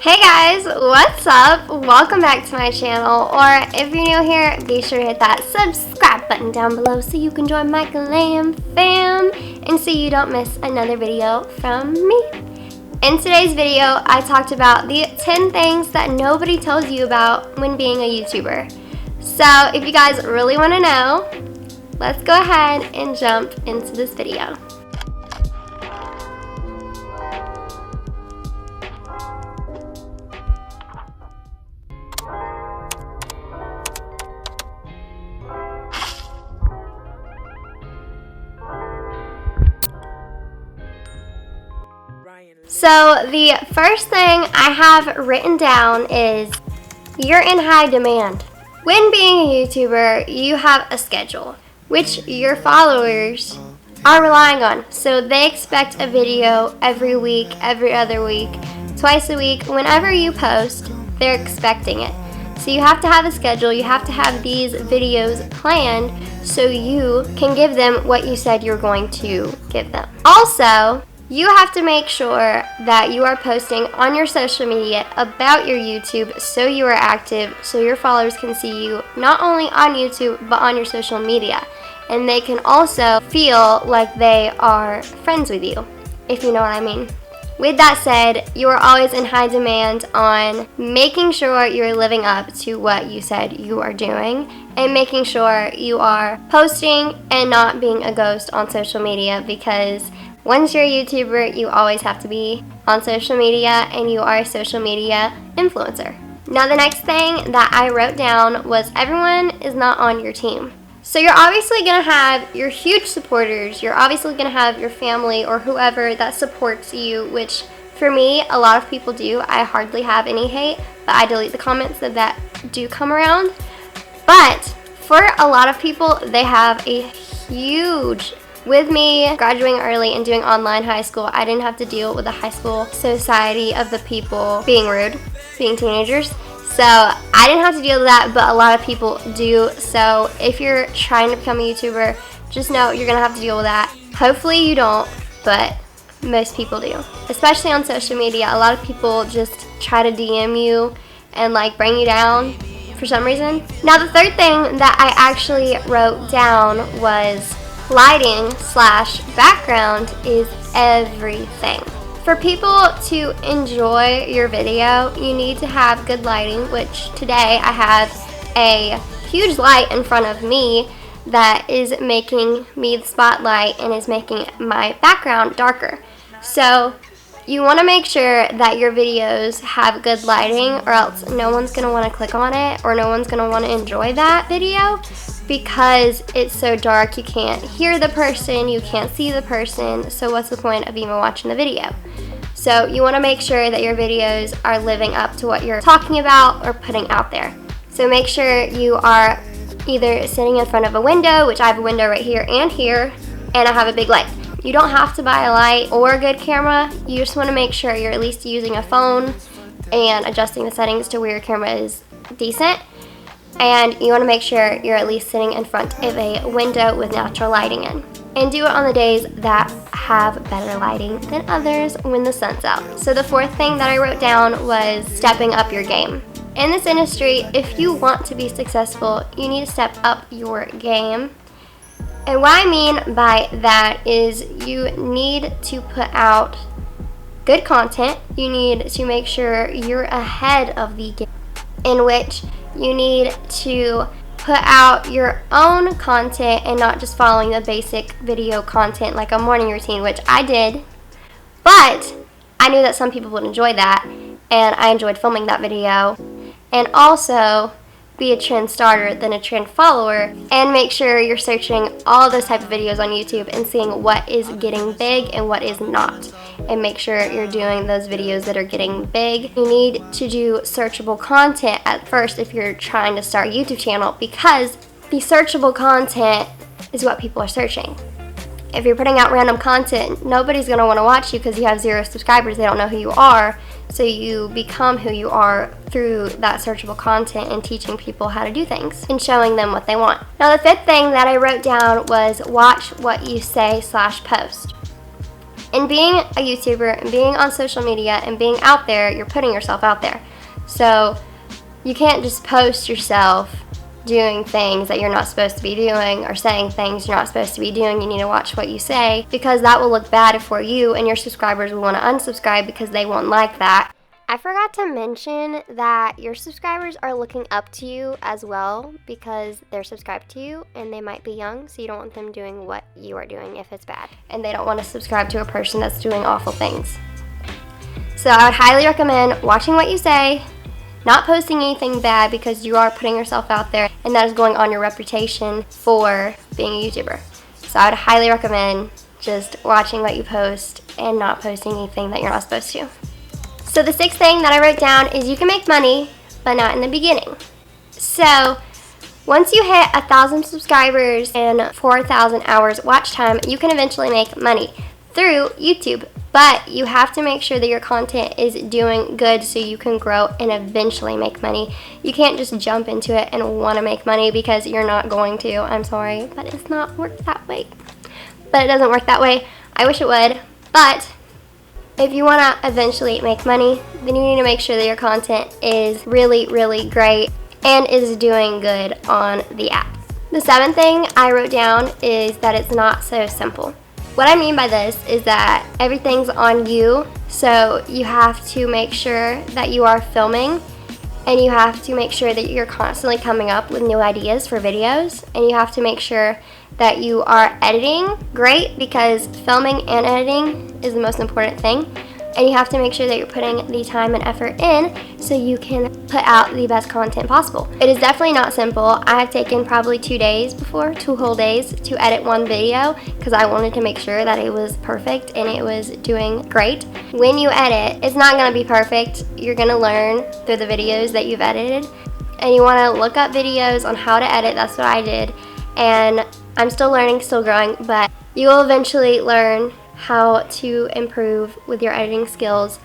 Hey guys, what's up? Welcome back to my channel, or if you're new here, be sure to hit that subscribe button down below so you can join my glam fam and so you don't miss another video from me. In today's video, I talked about the 10 things that nobody tells you about when being a YouTuber. So if you guys really want to know, let's go ahead and jump into this video. So the first thing I have written down is you're in high demand. When being a YouTuber, you have a schedule, which your followers are relying on. So they expect a video every week, every other week, twice a week. Whenever you post, they're expecting it. So you have to have a schedule, you have to have these videos planned so you can give them what you said you're going to give them. Also, you have to make sure that you are posting on your social media about your YouTube so you are active, so your followers can see you not only on YouTube but on your social media. And they can also feel like they are friends with you, if you know what I mean. With that said, you are always in high demand on making sure you're living up to what you said you are doing and making sure you are posting and not being a ghost on social media, because once you're a YouTuber, you always have to be on social media and you are a social media influencer. Now the next thing that I wrote down was everyone is not on your team. So you're obviously going to have your huge supporters, you're obviously going to have your family or whoever that supports you, which for me, a lot of people do. I hardly have any hate, but I delete the comments that do come around. But for a lot of people, they have a huge... With me graduating early and doing online high school, I didn't have to deal with the high school society of the people being rude, being teenagers. So I didn't have to deal with that, but a lot of people do. So if you're trying to become a YouTuber, just know you're going to have to deal with that. Hopefully you don't, but most people do. Especially on social media, a lot of people just try to DM you and like bring you down for some reason. Now the third thing that I actually wrote down was lighting / background is everything. For people to enjoy your video, you need to have good lighting, which today I have a huge light in front of me that is making me the spotlight and is making my background darker. So you want to make sure that your videos have good lighting, or else no one's going to want to click on it or no one's going to want to enjoy that video, because it's so dark you can't hear the person, you can't see the person, so what's the point of even watching the video? So you want to make sure that your videos are living up to what you're talking about or putting out there. So make sure you are either sitting in front of a window, which I have a window right here and here, and I have a big light. You don't have to buy a light or a good camera, you just want to make sure you're at least using a phone and adjusting the settings to where your camera is decent. And you want to make sure you're at least sitting in front of a window with natural lighting in. And do it on the days that have better lighting than others when the sun's out. So the fourth thing that I wrote down was stepping up your game. In this industry, if you want to be successful, you need to step up your game. And what I mean by that is you need to put out good content. You need to make sure you're ahead of the game, in which you need to put out your own content and not just following the basic video content like a morning routine, which I did, but I knew that some people would enjoy that, and I enjoyed filming that video. And also be a trend starter than a trend follower, and make sure you're searching all those type of videos on YouTube and seeing what is getting big and what is not, and make sure you're doing those videos that are getting big. You need to do searchable content at first if you're trying to start a YouTube channel, because the searchable content is what people are searching. If you're putting out random content, nobody's going to want to watch you because you have 0 subscribers. They don't know who you are. So you become who you are through that searchable content and teaching people how to do things and showing them what they want. Now the fifth thing that I wrote down was watch what you say / post. And being a YouTuber and being on social media and being out there, you're putting yourself out there. So you can't just post yourself doing things that you're not supposed to be doing or saying things you're not supposed to be doing. You need to watch what you say, because that will look bad for you, and your subscribers will want to unsubscribe because they won't like that. I forgot to mention that your subscribers are looking up to you as well, because they're subscribed to you and they might be young, so you don't want them doing what you are doing if it's bad. And they don't want to subscribe to a person that's doing awful things. So I would highly recommend watching what you say, not posting anything bad, because you are putting yourself out there and that is going on your reputation for being a YouTuber. So I would highly recommend just watching what you post and not posting anything that you're not supposed to. So the sixth thing that I wrote down is you can make money, but not in the beginning. So once you hit 1,000 subscribers and 4,000 hours watch time, you can eventually make money through YouTube. But you have to make sure that your content is doing good so you can grow and eventually make money. You can't just jump into it and want to make money, because you're not going to. I'm sorry, but it's not worked that way. But it doesn't work that way. I wish it would. But if you want to eventually make money, then you need to make sure that your content is really, really great and is doing good on the app. The seventh thing I wrote down is that it's not so simple. What I mean by this is that everything's on you, so you have to make sure that you are filming, and you have to make sure that you're constantly coming up with new ideas for videos, and you have to make sure that you are editing great, because filming and editing is the most important thing. And you have to make sure that you're putting the time and effort in so you can put out the best content possible. It is definitely not simple. I have taken probably 2 days before, 2 whole days, to edit one video, because I wanted to make sure that it was perfect and it was doing great. When you edit, it's not going to be perfect. You're going to learn through the videos that you've edited, and you want to look up videos on how to edit. That's what I did, and I'm still learning, still growing, but you will eventually learn how to improve with your editing skills,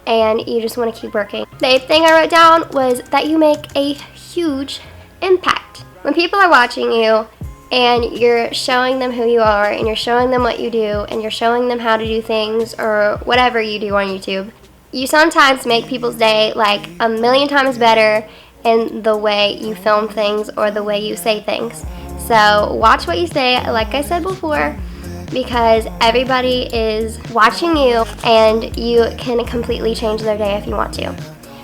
and you just want to keep working. The eighth thing I wrote down was that you make a huge impact. When people are watching you and you're showing them who you are, and you're showing them what you do, and you're showing them how to do things or whatever you do on YouTube, you sometimes make people's day like a million times better in the way you film things or the way you say things. So watch what you say, like I said before, because everybody is watching you, and you can completely change their day if you want to.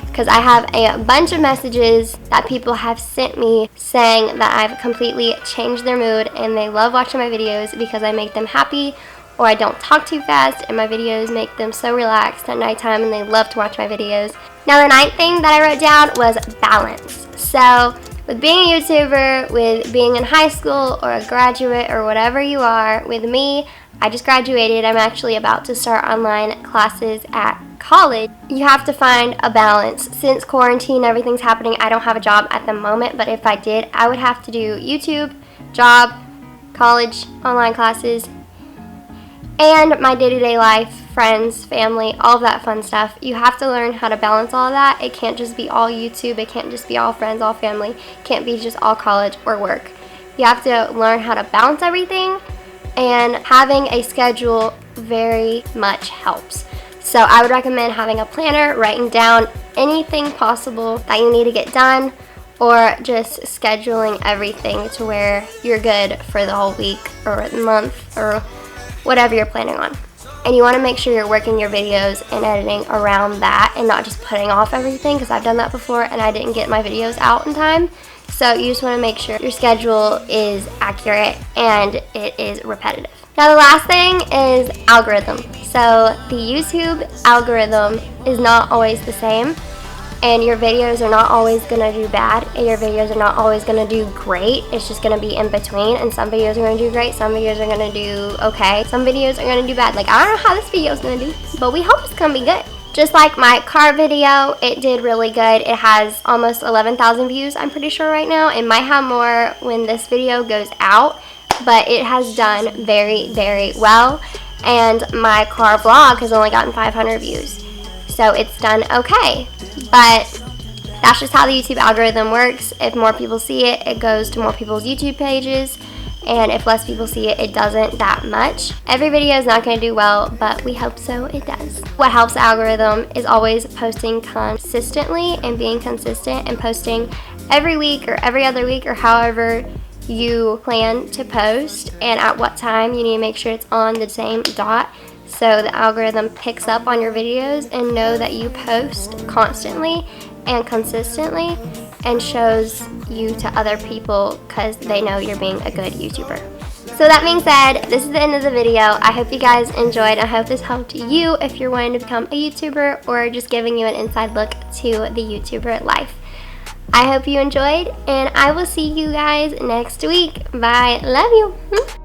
Because I have a bunch of messages that people have sent me saying that I've completely changed their mood, and they love watching my videos because I make them happy, or I don't talk too fast, and my videos make them so relaxed at nighttime, and they love to watch my videos. Now the ninth thing that I wrote down was balance. So with being a YouTuber, with being in high school or a graduate or whatever you are, with me, I just graduated. I'm actually about to start online classes at college. You have to find a balance. Since quarantine, everything's happening, I don't have a job at the moment, but if I did, I would have to do YouTube, job, college, online classes, and my day-to-day life, friends, family, all of that fun stuff. You have to learn how to balance all of that. It can't just be all YouTube. It can't just be all friends, all family. It can't be just all college or work. You have to learn how to balance everything, and having a schedule very much helps. So I would recommend having a planner, writing down anything possible that you need to get done, or just scheduling everything to where you're good for the whole week or the month or whatever you're planning on. And you want to make sure you're working your videos and editing around that, and not just putting off everything, because I've done that before and I didn't get my videos out in time. So you just want to make sure your schedule is accurate and it is repetitive. Now the last thing is algorithm. So the YouTube algorithm is not always the same, and your videos are not always going to do bad, and your videos are not always going to do great. It's just going to be in between, and some videos are going to do great, some videos are going to do okay, some videos are going to do bad. Like, I don't know how this video is going to do, but we hope it's going to be good. Just like my car video, it did really good. It has almost 11,000 views, I'm pretty sure right now. It might have more when this video goes out, but it has done very, very well. And my car vlog has only gotten 500 views. So it's done okay. But that's just how the YouTube algorithm works. If more people see it, it goes to more people's YouTube pages. and if less people see it, it doesn't that much. Every video is not going to do well, but we hope so it does. What helps the algorithm is always posting consistently and being consistent and posting every week or every other week or however you plan to post, and at what time. You need to make sure it's on the same dot so the algorithm picks up on your videos and know that you post constantly and consistently, and shows you to other people because they know you're being a good YouTuber. So that being said, this is the end of the video. I hope you guys enjoyed. I hope this helped you if you're wanting to become a YouTuber, or just giving you an inside look to the YouTuber life. I hope you enjoyed, and I will see you guys next week. Bye. Love you.